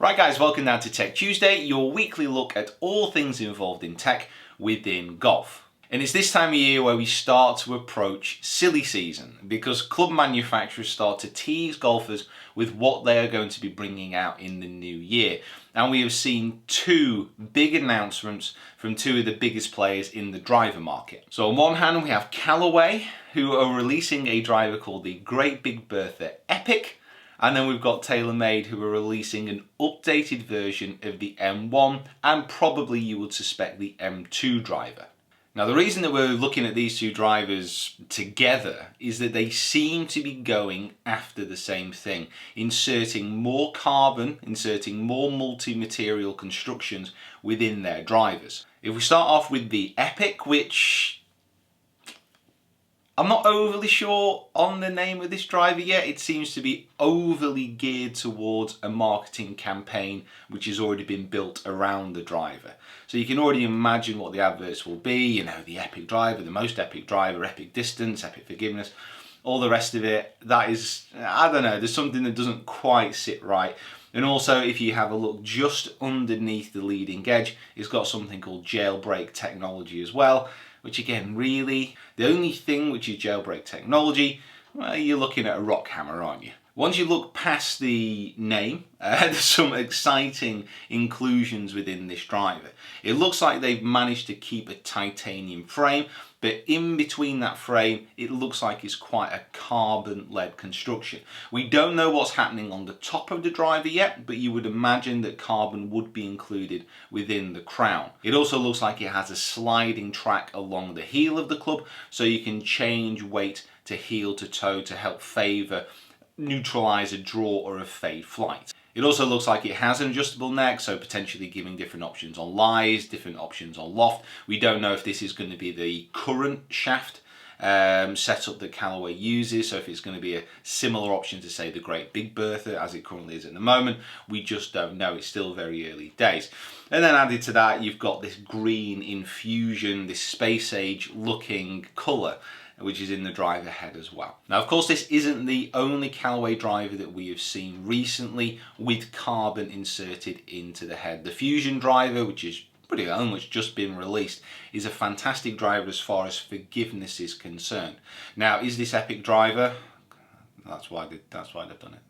Right guys, welcome now to Tech Tuesday, your weekly look at all things involved in tech within golf. And it's this time of year where we start to approach silly season because club manufacturers start to tease golfers with what they are going to be bringing out in the new year. And we have seen two big announcements from two of the biggest players in the driver market. So on one hand we have Callaway, who are releasing a driver called the Great Big Bertha Epic. And then we've got TaylorMade, who are releasing an updated version of the M1 and probably, you would suspect, the M2 driver. Now the reason that we're looking at these two drivers together is that they seem to be going after the same thing, inserting more carbon, inserting more multi-material constructions within their drivers. If we start off with the Epic, which I'm not overly sure on the name of this driver yet. It seems to be overly geared towards a marketing campaign which has already been built around the driver. So you can already imagine what the adverts will be, you know, the epic driver, the most epic driver, epic distance, epic forgiveness, all the rest of it. That is, I don't know, there's something that doesn't quite sit right. And also, if you have a look just underneath the leading edge, it's got something called Jailbreak Technology as well, which again, really, the only thing which is Jailbreak Technology, well, you're looking at a rock hammer, aren't you? Once you look past the name, there's some exciting inclusions within this driver. It looks like they've managed to keep a titanium frame, but in between that frame, it looks like it's quite a carbon-led construction. We don't know what's happening on the top of the driver yet, but you would imagine that carbon would be included within the crown. It also looks like it has a sliding track along the heel of the club, so you can change weight to heel to toe to help favour neutralize a draw or a fade flight. It also looks like it has an adjustable neck, so potentially giving different options on lies, different options on loft. We don't know if this is going to be the current shaft setup that Callaway uses, so if it's going to be a similar option to, say, the Great Big Bertha as it currently is at the moment. We just don't know. It's still very early days. And then added to that, you've got this green infusion, this space age looking colour, which is in the driver head as well. Now, of course, this isn't the only Callaway driver that we have seen recently with carbon inserted into the head. The Fusion driver, which is pretty much just been released, is a fantastic driver as far as forgiveness is concerned. Now, is this epic driver, that's why they've done it,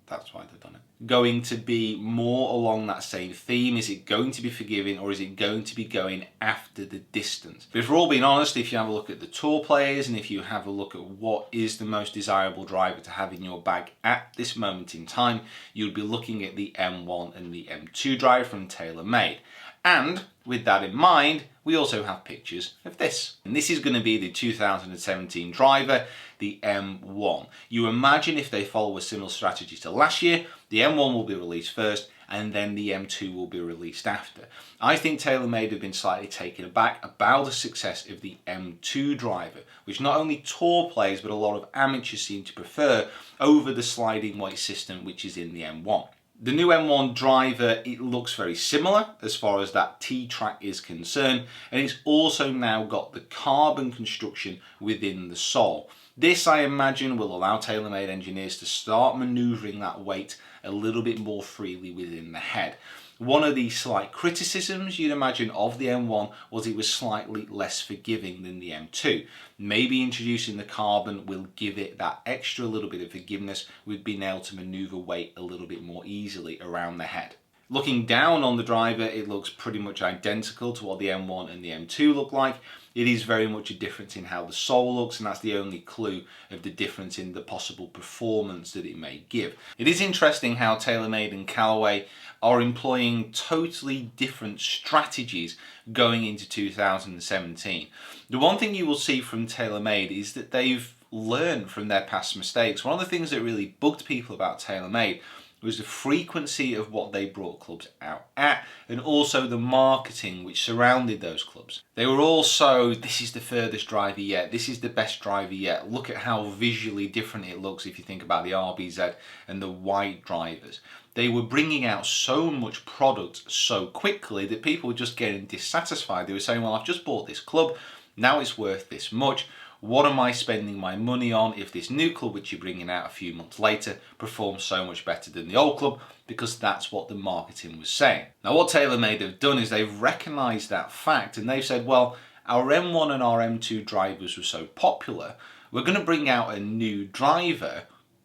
going to be more along that same theme? Is it going to be forgiving, or is it going to be going after the distance? But if we're all being honest, if you have a look at the tour players and if you have a look at what is the most desirable driver to have in your bag at this moment in time, you'd be looking at the M1 and the M2 driver from TaylorMade. And with that in mind, we also have pictures of this. And this is going to be the 2017 driver, the M1. You imagine if they follow a similar strategy to last year, the M1 will be released first and then the M2 will be released after. I think TaylorMade have been slightly taken aback about the success of the M2 driver, which not only tour players but a lot of amateurs seem to prefer over the sliding weight system which is in the M1. The new M1 driver, it looks very similar as far as that T-track is concerned, and it's also now got the carbon construction within the sole. This, I imagine, will allow TaylorMade engineers to start manoeuvring that weight a little bit more freely within the head. One of the slight criticisms you'd imagine of the M1 was it was slightly less forgiving than the M2. Maybe introducing the carbon will give it that extra little bit of forgiveness with being able to maneuver weight a little bit more easily around the head. Looking down on the driver, it looks pretty much identical to what the M1 and the M2 look like. It is very much a difference in how the sole looks, and that's the only clue of the difference in the possible performance that it may give. It is interesting how TaylorMade and Callaway are employing totally different strategies going into 2017. The one thing you will see from TaylorMade is that they've learned from their past mistakes. One of the things that really bugged people about TaylorMade was the frequency of what they brought clubs out at, and also the marketing which surrounded those clubs. They were all so, this is the furthest driver yet, this is the best driver yet, look at how visually different it looks if you think about the RBZ and the white drivers. They were bringing out so much product so quickly that people were just getting dissatisfied. They were saying, well, I've just bought this club, now it's worth this much. What am I spending my money on if this new club, which you're bringing out a few months later, performs so much better than the old club? Because that's what the marketing was saying. Now what TaylorMade have done is they've recognised that fact, and they've said, well, our M1 and our M2 drivers were so popular, we're going to bring out a new driver,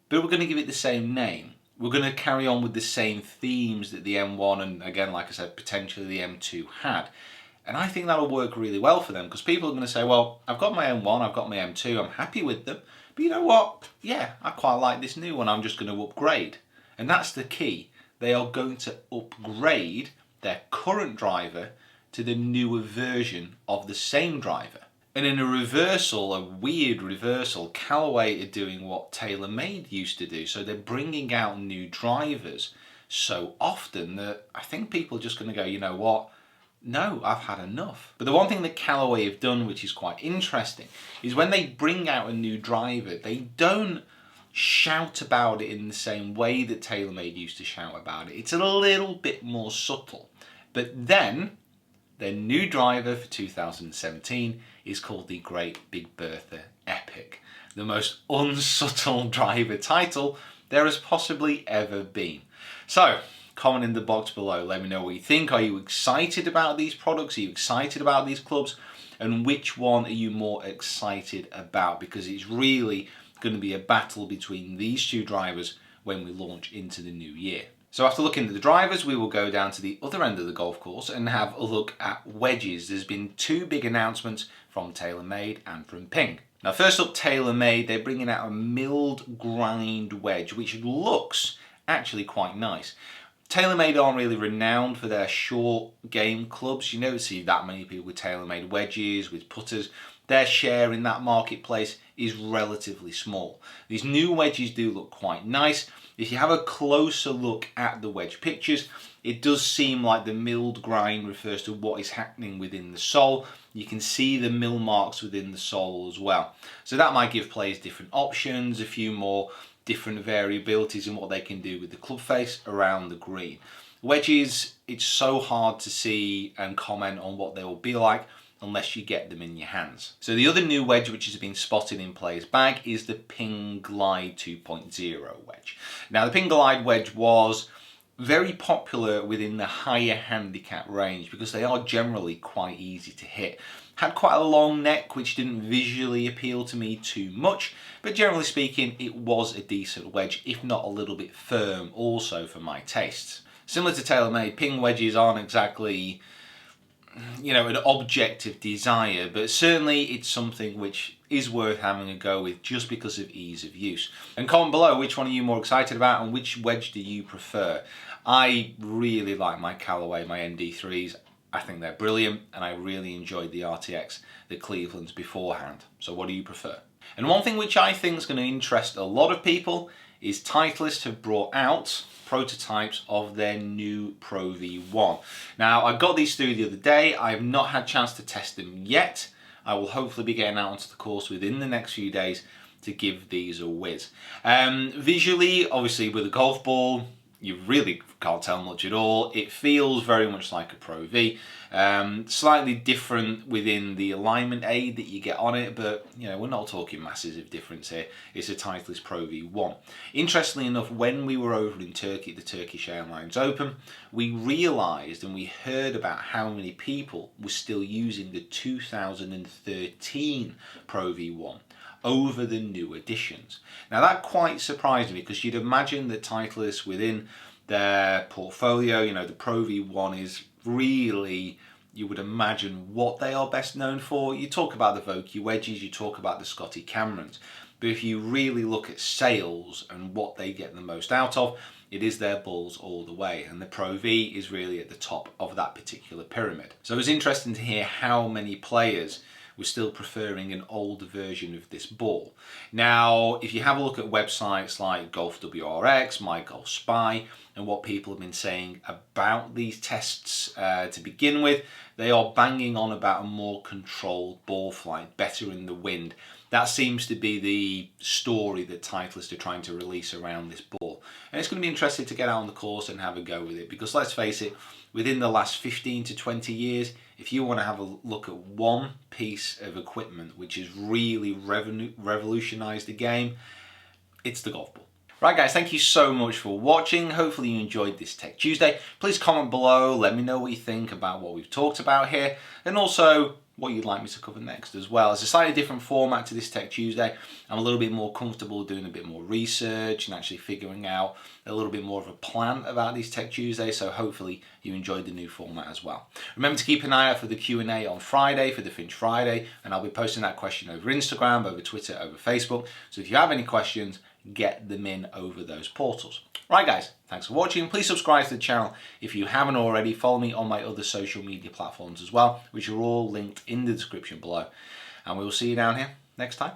but we're going to give it the same name. We're going to carry on with the same themes that the M1 and, again, like I said, potentially the M2 had. And I think that'll work really well for them, because people are going to say, well, I've got my M1, I've got my M2, I'm happy with them, but you know what? Yeah, I quite like this new one, I'm just going to upgrade. And that's the key. They are going to upgrade their current driver to the newer version of the same driver. And in a reversal, a weird reversal, Callaway are doing what TaylorMade used to do. So they're bringing out new drivers so often that I think people are just going to go, you know what? No, I've had enough. But the one thing that Callaway have done, which is quite interesting, is when they bring out a new driver, they don't shout about it in the same way that TaylorMade used to shout about it. It's a little bit more subtle. But then their new driver for 2017 is called the Great Big Bertha Epic, the most unsubtle driver title there has possibly ever been. So, comment in the box below, let me know what you think. Are you excited about these products? Are you excited about these clubs? And which one are you more excited about? Because it's really going to be a battle between these two drivers when we launch into the new year. So after looking at the drivers, we will go down to the other end of the golf course and have a look at wedges. There's been two big announcements from TaylorMade and from Ping. Now first up, TaylorMade, they're bringing out a milled grind wedge, which looks actually quite nice. TaylorMade aren't really renowned for their short game clubs. You don't see that many people with TaylorMade wedges, with putters. Their share in that marketplace is relatively small. These new wedges do look quite nice. If you have a closer look at the wedge pictures, it does seem like the milled grind refers to what is happening within the sole. You can see the mill marks within the sole as well. So that might give players different options, a few more different variabilities in what they can do with the club face around the green. Wedges, it's so hard to see and comment on what they will be like unless you get them in your hands. So the other new wedge which has been spotted in players' bag is the Ping Glide 2.0 wedge. Now the Ping Glide wedge was very popular within the higher handicap range because they are generally quite easy to hit. Had quite a long neck which didn't visually appeal to me too much, but generally speaking it was a decent wedge, if not a little bit firm also for my tastes. Similar to TaylorMade, Ping wedges aren't exactly, you know, an objective desire, but certainly it's something which is worth having a go with just because of ease of use. And comment below which one are you more excited about and which wedge do you prefer. I really like my Callaway, my ND3s. I think they're brilliant and I really enjoyed the RTX, the Clevelands beforehand. So what do you prefer? And one thing which I think is going to interest a lot of people is Titleist have brought out prototypes of their new Pro V1. Now I got these through the other day. I have not had a chance to test them yet. I will hopefully be getting out onto the course within the next few days to give these a whiz. Visually, obviously with a golf ball, you really can't tell much at all. It feels very much like a Pro V. Slightly different within the alignment aid that you get on it, but you know, we're not talking masses of difference here. It's a Titleist Pro V1. Interestingly enough, when we were over in Turkey, the Turkish Airlines Open, we realised and we heard about how many people were still using the 2013 Pro V1 over the new editions. Now that quite surprised me because you'd imagine that Titleist within their portfolio, you know, the Pro V1 is really, you would imagine, what they are best known for. You talk about the Vokey wedges, you talk about the Scotty Camerons, but if you really look at sales and what they get the most out of, it is their balls all the way, and the Pro V is really at the top of that particular pyramid. So it was interesting to hear how many players were still preferring an older version of this ball. Now, if you have a look at websites like Golf WRX, My Golf Spy, and what people have been saying about these tests to begin with. They are banging on about a more controlled ball flight, better in the wind. That seems to be the story that Titleist are trying to release around this ball. And it's going to be interesting to get out on the course and have a go with it, because let's face it, within the last 15 to 20 years, if you want to have a look at one piece of equipment which has really revolutionized the game, it's the golf ball. Right guys, thank you so much for watching. Hopefully you enjoyed this Tech Tuesday. Please comment below, let me know what you think about what we've talked about here, and also what you'd like me to cover next as well. It's a slightly different format to this Tech Tuesday. I'm a little bit more comfortable doing a bit more research and actually figuring out a little bit more of a plan about these Tech Tuesdays, so hopefully you enjoyed the new format as well. Remember to keep an eye out for the Q&A on Friday, for the Finch Friday, and I'll be posting that question over Instagram, over Twitter, over Facebook. So if you have any questions, get them in over those portals. Right guys, thanks for watching. Please subscribe to the channel if you haven't already. Follow me on my other social media platforms as well, which are all linked in the description below. And we will see you down here next time.